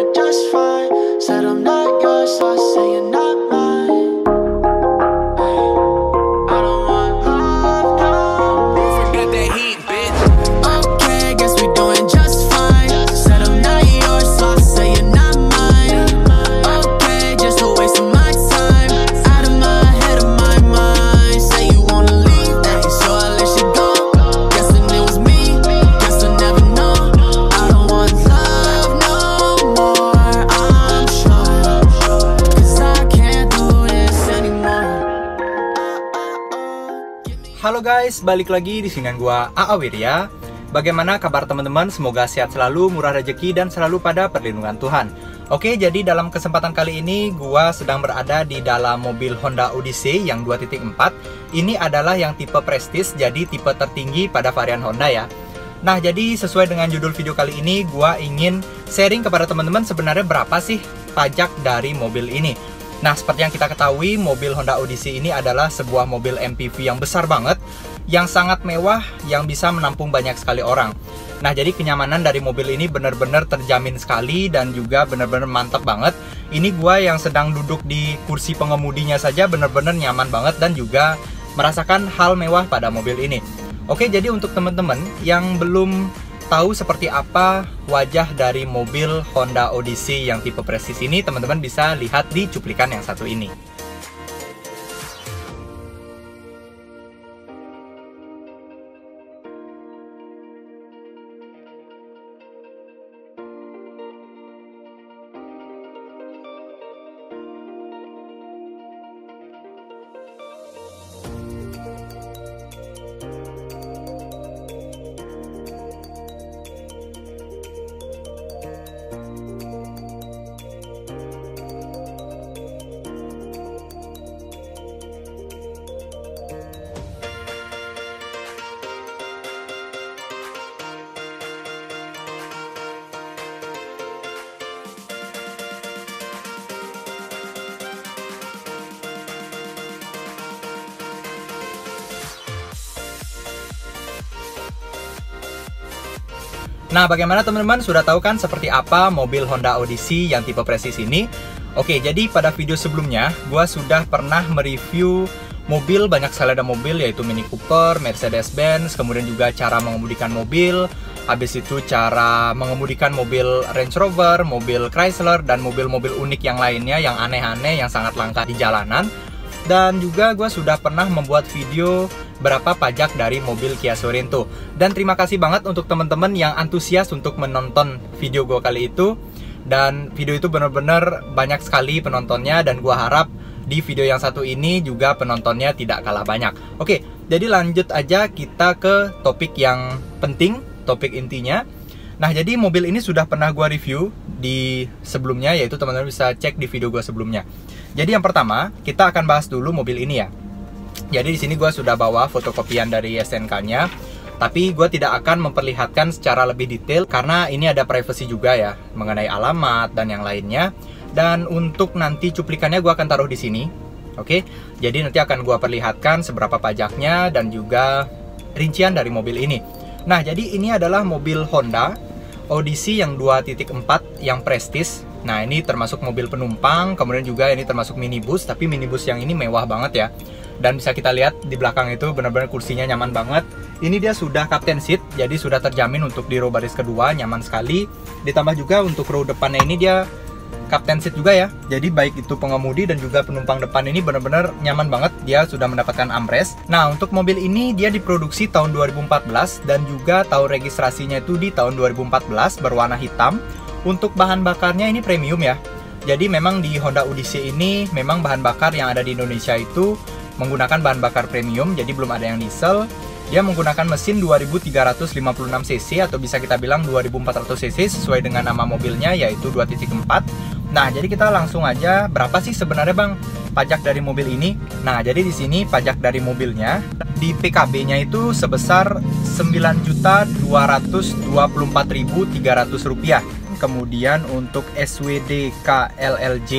doing just fine. Said I'm not yours, so I say you're not mine. I don't want love, no. Forget that heat, bitch. Okay, guess we doing just fine. Said I'm not yours, so I say you're not mine. Okay, just a waste of my time. Out of my head, of my mind. Say you wanna leave, hey, so I let you go. Guessing it was me, guess I never know. I don't want love no more, I'm sure. Cause I can't do this anymore. Halo guys, balik lagi di sini gua AA Wirya. Bagaimana kabar teman-teman? Semoga sehat selalu, murah rezeki dan selalu pada perlindungan Tuhan. Oke, jadi dalam kesempatan kali ini gua sedang berada di dalam mobil Honda Odyssey yang 2.4. Ini adalah yang tipe Prestige, jadi tipe tertinggi pada varian Honda ya. Nah, jadi sesuai dengan judul video kali ini, gua ingin sharing kepada teman-teman sebenarnya berapa sih pajak dari mobil ini. Nah, seperti yang kita ketahui, mobil Honda Odyssey ini adalah sebuah mobil MPV yang besar banget, yang sangat mewah, yang bisa menampung banyak sekali orang. Nah, jadi kenyamanan dari mobil ini benar-benar terjamin sekali dan juga benar-benar mantap banget. Ini gua yang sedang duduk di kursi pengemudinya saja benar-benar nyaman banget dan juga merasakan hal mewah pada mobil ini. Oke, jadi untuk teman-teman yang belum tahu seperti apa wajah dari mobil Honda Odyssey yang tipe Prestige ini, teman-teman bisa lihat di cuplikan yang satu ini. Nah, bagaimana teman-teman? Sudah tahu kan seperti apa mobil Honda Odyssey yang tipe Prestige ini? Oke, jadi pada video sebelumnya, gua sudah pernah mereview mobil, banyak sekali ada mobil, yaitu Mini Cooper, Mercedes-Benz, kemudian juga cara mengemudikan mobil, habis itu cara mengemudikan mobil Range Rover, mobil Chrysler, dan mobil-mobil unik yang lainnya, yang aneh-aneh, yang sangat langka di jalanan. Dan juga gue sudah pernah membuat video berapa pajak dari mobil Kia Sorento. Dan terima kasih banget untuk teman-teman yang antusias untuk menonton video gue kali itu. Dan video itu benar-benar banyak sekali penontonnya, dan gue harap di video yang satu ini juga penontonnya tidak kalah banyak. Oke, jadi lanjut aja kita ke topik yang penting, topik intinya. Nah, jadi mobil ini sudah pernah gue review di sebelumnya, yaitu teman-teman bisa cek di video gue sebelumnya. Jadi yang pertama, kita akan bahas dulu mobil ini ya. Jadi di sini gue sudah bawa fotokopian dari STNK-nya, tapi gue tidak akan memperlihatkan secara lebih detail karena ini ada privacy juga ya, mengenai alamat dan yang lainnya. Dan untuk nanti cuplikannya gue akan taruh di sini. Oke, jadi nanti akan gue perlihatkan seberapa pajaknya dan juga rincian dari mobil ini. Nah, jadi ini adalah mobil Honda Odyssey yang 2.4 yang Prestige. Nah, ini termasuk mobil penumpang, kemudian juga ini termasuk minibus, tapi minibus yang ini mewah banget ya. Dan bisa kita lihat di belakang itu benar-benar kursinya nyaman banget. Ini dia sudah captain seat, jadi sudah terjamin untuk di row baris kedua, nyaman sekali. Ditambah juga untuk row depannya ini dia captain seat juga ya. Jadi baik itu pengemudi dan juga penumpang depan ini benar-benar nyaman banget. Dia sudah mendapatkan armrest. Nah, untuk mobil ini dia diproduksi tahun 2014 dan juga tahun registrasinya itu di tahun 2014, berwarna hitam. Untuk bahan bakarnya ini premium ya. Jadi memang di Honda Odyssey ini memang bahan bakar yang ada di Indonesia itu menggunakan bahan bakar premium, jadi belum ada yang diesel. Dia menggunakan mesin 2356 cc atau bisa kita bilang 2400 cc sesuai dengan nama mobilnya, yaitu 2.4. Nah, jadi kita langsung aja, berapa sih sebenarnya Bang pajak dari mobil ini? Nah, jadi di sini pajak dari mobilnya di PKB-nya itu sebesar Rp9.224.300. Kemudian untuk SWDKLLJ,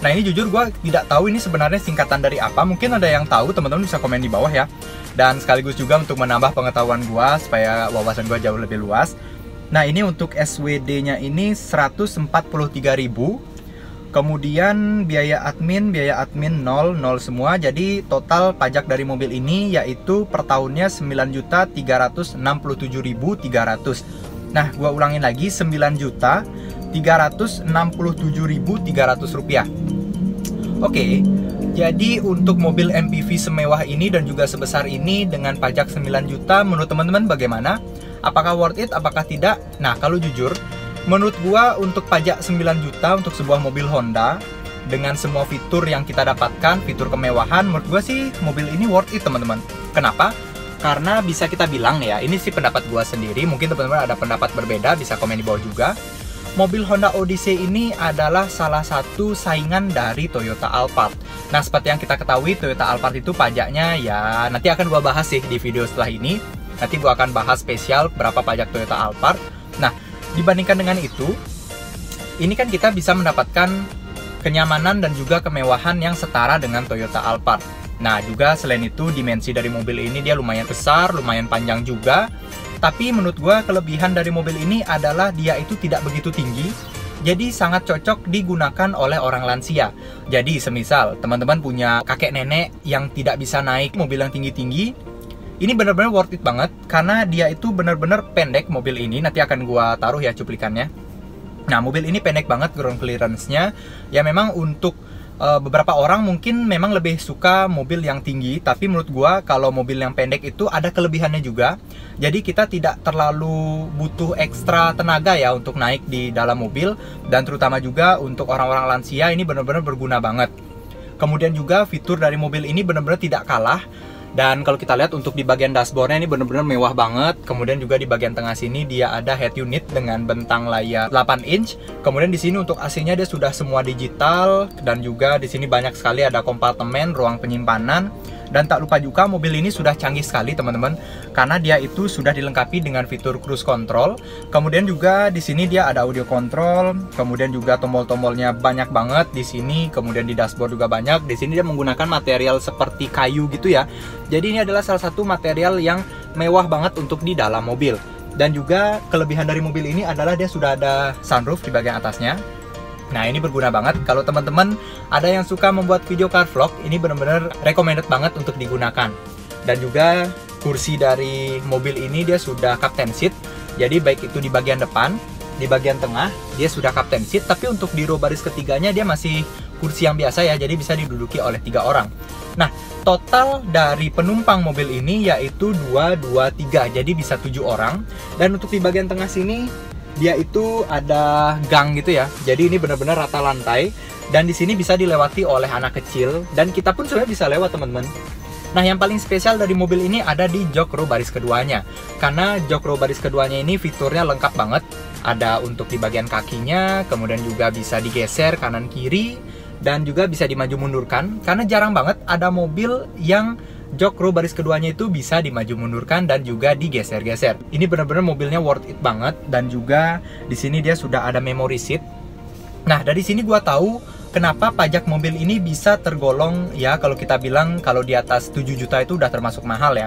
nah ini jujur gue tidak tahu ini sebenarnya singkatan dari apa. Mungkin ada yang tahu, teman-teman bisa komen di bawah ya. Dan sekaligus juga untuk menambah pengetahuan gue supaya wawasan gue jauh lebih luas. Nah, ini untuk SWD-nya ini 143.000. Kemudian biaya admin 0 semua. Jadi total pajak dari mobil ini yaitu per tahunnya 9.367.300. Nah, gua ulangin lagi, 9.367.300 rupiah. Oke, jadi untuk mobil MPV semewah ini dan juga sebesar ini dengan pajak 9 juta, menurut teman-teman bagaimana? Apakah worth it, apakah tidak? Nah, kalau jujur, menurut gua untuk pajak 9 juta untuk sebuah mobil Honda dengan semua fitur yang kita dapatkan, fitur kemewahan, menurut gua sih mobil ini worth it, teman-teman. Kenapa? Karena bisa kita bilang ya, ini sih pendapat gua sendiri, mungkin teman-teman ada pendapat berbeda, bisa komen di bawah juga. Mobil Honda Odyssey ini adalah salah satu saingan dari Toyota Alphard. Nah, seperti yang kita ketahui, Toyota Alphard itu pajaknya ya nanti akan gua bahas sih di video setelah ini. Nanti gua akan bahas spesial berapa pajak Toyota Alphard. Nah, dibandingkan dengan itu, ini kan kita bisa mendapatkan kenyamanan dan juga kemewahan yang setara dengan Toyota Alphard. Nah, juga selain itu dimensi dari mobil ini dia lumayan besar, lumayan panjang juga. Tapi menurut gua kelebihan dari mobil ini adalah dia itu tidak begitu tinggi. Jadi sangat cocok digunakan oleh orang lansia. Jadi semisal teman-teman punya kakek nenek yang tidak bisa naik mobil yang tinggi-tinggi, ini benar-benar worth it banget karena dia itu benar-benar pendek mobil ini. Nanti akan gua taruh ya cuplikannya. Nah, mobil ini pendek banget ground clearance-nya. Ya memang untuk beberapa orang mungkin memang lebih suka mobil yang tinggi, tapi menurut gua kalau mobil yang pendek itu ada kelebihannya juga. Jadi kita tidak terlalu butuh ekstra tenaga ya untuk naik di dalam mobil, dan terutama juga untuk orang-orang lansia ini benar-benar berguna banget. Kemudian juga fitur dari mobil ini benar-benar tidak kalah. Dan kalau kita lihat untuk di bagian dashboardnya ini benar-benar mewah banget. Kemudian juga di bagian tengah sini dia ada head unit dengan bentang layar 8 inch. Kemudian di sini untuk AC-nya dia sudah semua digital, dan juga di sini banyak sekali ada kompartemen, ruang penyimpanan. Dan tak lupa juga mobil ini sudah canggih sekali teman-teman, karena dia itu sudah dilengkapi dengan fitur cruise control. Kemudian juga di sini dia ada audio control, kemudian juga tombol-tombolnya banyak banget di sini, kemudian di dashboard juga banyak. Di sini dia menggunakan material seperti kayu gitu ya. Jadi ini adalah salah satu material yang mewah banget untuk di dalam mobil. Dan juga kelebihan dari mobil ini adalah dia sudah ada sunroof di bagian atasnya. Nah, ini berguna banget kalau teman-teman ada yang suka membuat video car vlog, ini benar-benar recommended banget untuk digunakan. Dan juga kursi dari mobil ini dia sudah captain seat. Jadi baik itu di bagian depan, di bagian tengah dia sudah captain seat, tapi untuk di row baris ketiganya dia masih kursi yang biasa ya, jadi bisa diduduki oleh 3 orang. Nah, total dari penumpang mobil ini yaitu 2, 2, 3, jadi bisa 7 orang. Dan untuk di bagian tengah sini dia itu ada gang gitu ya. Jadi ini benar-benar rata lantai, dan di sini bisa dilewati oleh anak kecil, dan kita pun sebenarnya bisa lewat teman-teman. Nah, yang paling spesial dari mobil ini ada di jok row baris keduanya. Karena jok row baris keduanya ini fiturnya lengkap banget. Ada untuk di bagian kakinya, kemudian juga bisa digeser kanan kiri, dan juga bisa dimaju mundurkan. Karena jarang banget ada mobil yang jok row baris keduanya itu bisa dimaju mundurkan dan juga digeser-geser. Ini benar-benar mobilnya worth it banget, dan juga di sini dia sudah ada memory seat. Nah, dari sini gua tahu kenapa pajak mobil ini bisa tergolong ya, kalau kita bilang kalau di atas 7 juta itu udah termasuk mahal ya.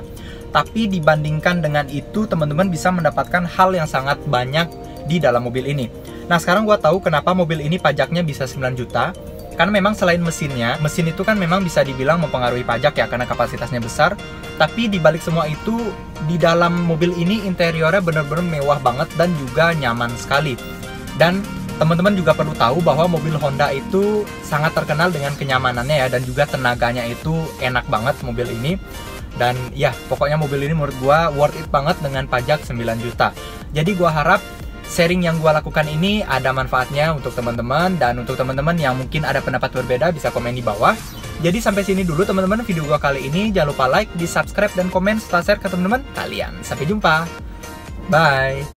Tapi dibandingkan dengan itu, teman-teman bisa mendapatkan hal yang sangat banyak di dalam mobil ini. Nah, sekarang gua tahu kenapa mobil ini pajaknya bisa 9 juta. Karena memang selain mesinnya, mesin itu kan memang bisa dibilang mempengaruhi pajak ya, karena kapasitasnya besar. Tapi dibalik semua itu, di dalam mobil ini interiornya benar-benar mewah banget dan juga nyaman sekali. Dan teman-teman juga perlu tahu bahwa mobil Honda itu sangat terkenal dengan kenyamanannya ya, dan juga tenaganya itu enak banget mobil ini. Dan ya, pokoknya mobil ini menurut gua worth it banget dengan pajak 9 juta. Jadi gua harap sharing yang gue lakukan ini ada manfaatnya untuk teman-teman, dan untuk teman-teman yang mungkin ada pendapat berbeda bisa komen di bawah. Jadi sampai sini dulu teman-teman video gue kali ini. Jangan lupa like, di subscribe, dan komen setelah share ke teman-teman kalian. Sampai jumpa. Bye.